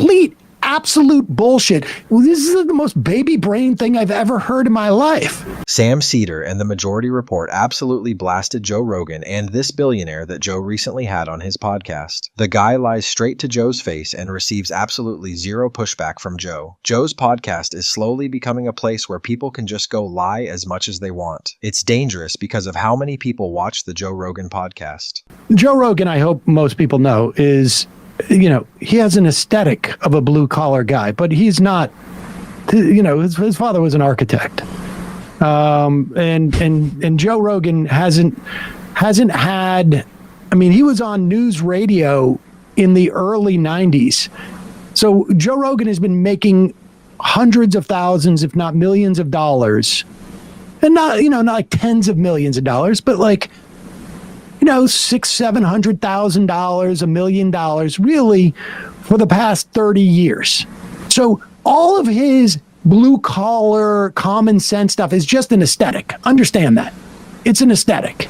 complete, absolute bullshit. Well, this is the most baby brain thing I've ever heard in my life. Sam Seder and the Majority Report absolutely blasted Joe Rogan and this billionaire that Joe recently had on his podcast. The guy lies straight to Joe's face and receives absolutely zero pushback from Joe. Joe's podcast is slowly becoming a place where people can just go lie as much as they want. It's dangerous because of how many people watch the Joe Rogan podcast. Joe Rogan, I hope most people know, is, he has an aesthetic of a blue collar guy, but he's not, his father was an architect. And Joe Rogan hasn't had, he was on news radio in the early 90s. So Joe Rogan has been making hundreds of thousands, if not millions of dollars, and not like tens of millions of dollars, but like, $600,000, $700,000, $1 million, really, for the past 30 years. So all of his blue collar, common sense stuff is just an aesthetic. Understand that. It's an aesthetic.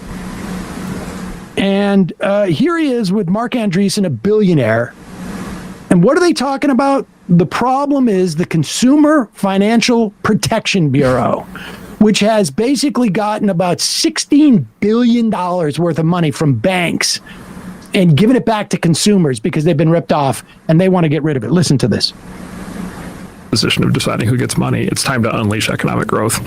And here he is with Mark Andreessen, a billionaire. And what are they talking about? The problem is the Consumer Financial Protection Bureau, which has basically gotten about $16 billion worth of money from banks and given it back to consumers because they've been ripped off and they want to get rid of it. Listen to this. Position of deciding who gets money. It's time to unleash economic growth.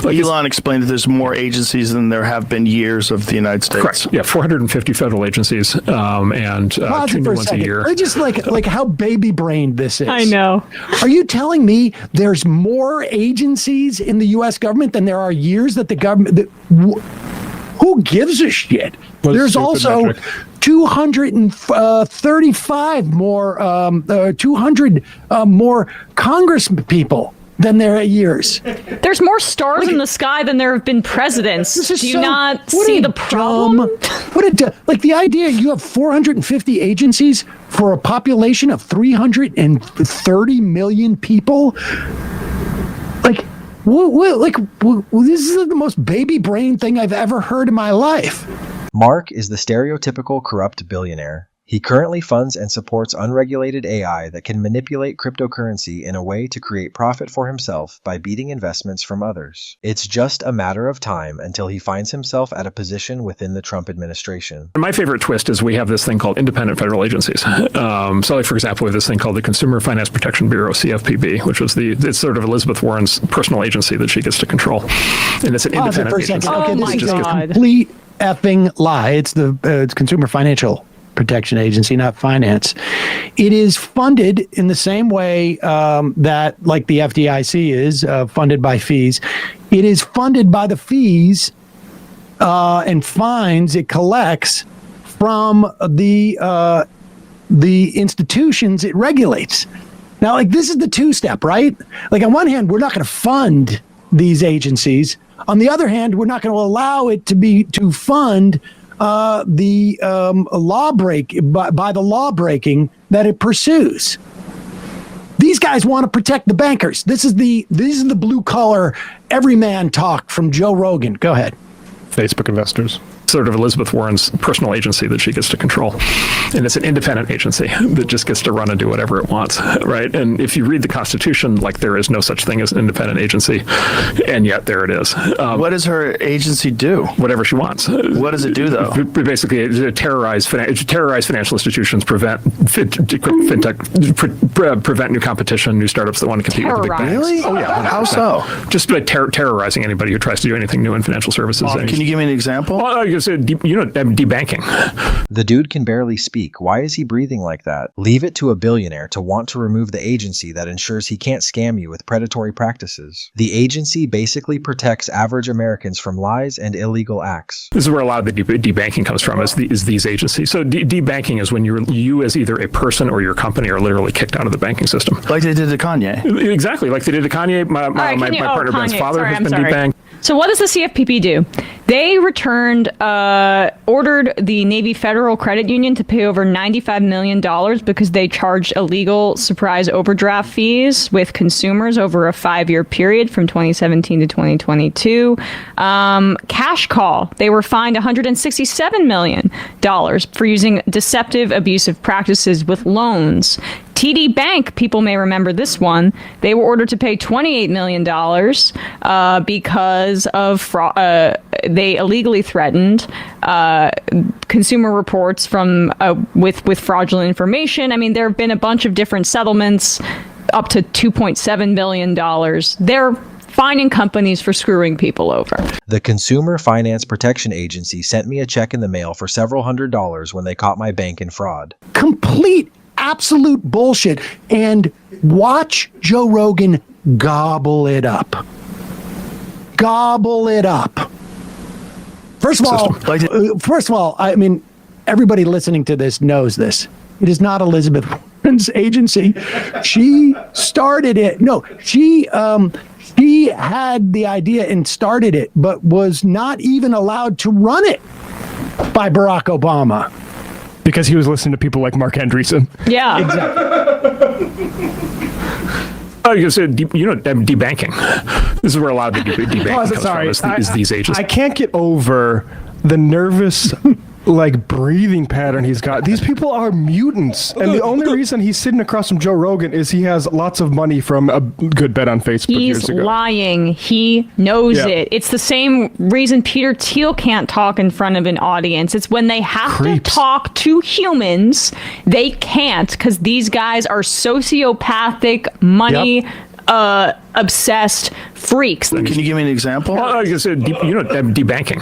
Elon explained that there's more agencies than there have been years of the United States. Correct. Yeah, 450 federal agencies and 2 new ones a year. I just like how baby-brained this is. I know. Are you telling me there's more agencies in the U.S. government than there are years that the government... who gives a shit? There's also metric. 235 more, 200 more Congress people than there are years. There's more stars in the sky than there have been presidents. Do you not see the problem? Like the idea you have 450 agencies for a population of 330 million people? This is the most baby brain thing I've ever heard in my life. Mark is the stereotypical corrupt billionaire. He currently funds and supports unregulated AI that can manipulate cryptocurrency in a way to create profit for himself by beating investments from others. It's just a matter of time until he finds himself at a position within the Trump administration. My favorite twist is we have this thing called independent federal agencies. So like, for example, we have this thing called the Consumer Finance Protection Bureau, CFPB, which was it's sort of Elizabeth Warren's personal agency that she gets to control. And it's an independent agency. Oh my God. Complete effing lie. It's the Consumer Financial Protection Agency, not finance. It is funded in the same way that, like the FDIC is funded by fees. It is funded by the fees and fines it collects from the institutions it regulates. Now, like, this is the two-step, right? Like, on one hand, we're not going to fund these agencies. On the other hand, we're not going to allow it to fund the law breaking that it pursues. These guys want to protect the bankers. This is the blue collar everyman talk from Joe Rogan. Go ahead. Facebook investors. Sort of Elizabeth Warren's personal agency that she gets to control. And it's an independent agency that just gets to run and do whatever it wants, right? And if you read the Constitution, like, there is no such thing as an independent agency, and yet there it is. What does her agency do? Whatever she wants. What does it do, though? Basically, terrorize financial institutions, prevent fintech, prevent new competition, new startups that want to compete with the big banks. Really? Oh, yeah. 100%. How so? Just by terrorizing anybody who tries to do anything new in financial services. Can you give me an example? Well, debanking. The dude can barely speak. Why is he breathing like that? Leave it to a billionaire to want to remove the agency that ensures he can't scam you with predatory practices. The agency basically protects average Americans from lies and illegal acts. This is where a lot of the debanking comes from, is these agencies. So debanking is when you as either a person or your company are literally kicked out of the banking system. Like they did to Kanye. Exactly, like they did to Kanye. My partner Ben's father has been debanked. So what does the CFPB do? They ordered the Navy Federal Credit Union to pay over $95 million because they charged illegal surprise overdraft fees with consumers over a 5-year period from 2017 to 2022. Cash Call, they were fined $167 million for using deceptive, abusive practices with loans. TD Bank, people may remember this one. They were ordered to pay $28 million because of fraud. They illegally threatened Consumer Reports from with fraudulent information. I mean, there have been a bunch of different settlements, up to $2.7 billion. They're fining companies for screwing people over. The Consumer Finance Protection Agency sent me a check in the mail for several $100s when they caught my bank in fraud. Complete, absolute bullshit. And watch Joe Rogan gobble it up. Gobble it up. First of all, I mean, everybody listening to this knows this. It is not Elizabeth Warren's agency. She started it. No, she had the idea and started it, but was not even allowed to run it by Barack Obama. Because he was listening to people like Mark Andreessen. Yeah. Exactly. Oh, you said, debanking. This is where a lot of the debanking comes from, is these agencies. I can't get over the nervous breathing pattern he's got. These people are mutants, and the only reason he's sitting across from Joe Rogan is he has lots of money from a good bet on Facebook years ago. He's lying. He knows it. It's the same reason Peter Thiel can't talk in front of an audience. It's when they have to talk to humans, they can't, because these guys are sociopathic, money obsessed freaks. Can you give me an example? Well, like I said, debanking.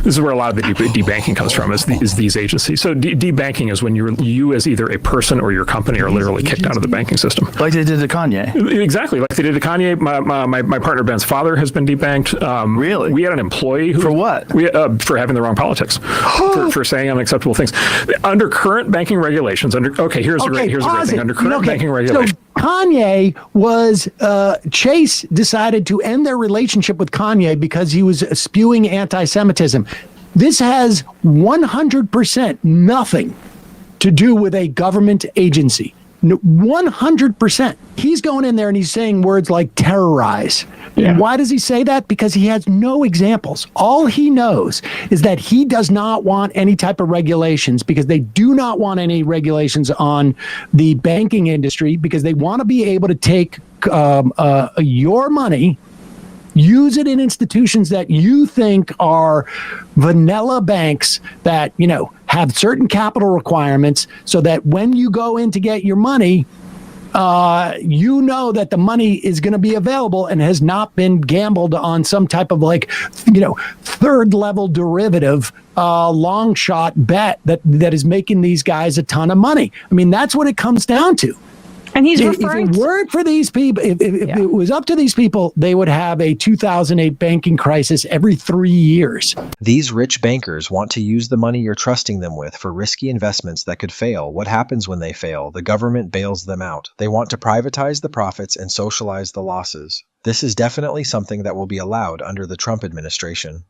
This is where a lot of the debanking comes from, is these agencies. So debanking is when you as either a person or your company are literally kicked out of the banking system. Like they did to Kanye. Exactly, like they did to Kanye. My partner Ben's father has been debanked. Really? We had an employee who... For what? For having the wrong politics. for saying unacceptable things. Under current banking regulations, here's a great thing. Under current banking regulations... So Kanye was... Chase decided to end their relationship with Kanye because he was spewing anti-Semitism. This has 100% nothing to do with a government agency. 100%. He's going in there and he's saying words like terrorize. Yeah. Why does he say that? Because he has no examples. All he knows is that he does not want any type of regulations, because they do not want any regulations on the banking industry, because they want to be able to take your money, use it in institutions that you think are vanilla banks that, have certain capital requirements, so that when you go in to get your money, that the money is going to be available and has not been gambled on some type of third level derivative, long shot bet that is making these guys a ton of money. I mean, that's what it comes down to. And he's referring if it weren't for these people, if it was up to these people, they would have a 2008 banking crisis every 3 years. These rich bankers want to use the money you're trusting them with for risky investments that could fail. What happens when they fail? The government bails them out. They want to privatize the profits and socialize the losses. This is definitely something that will be allowed under the Trump administration.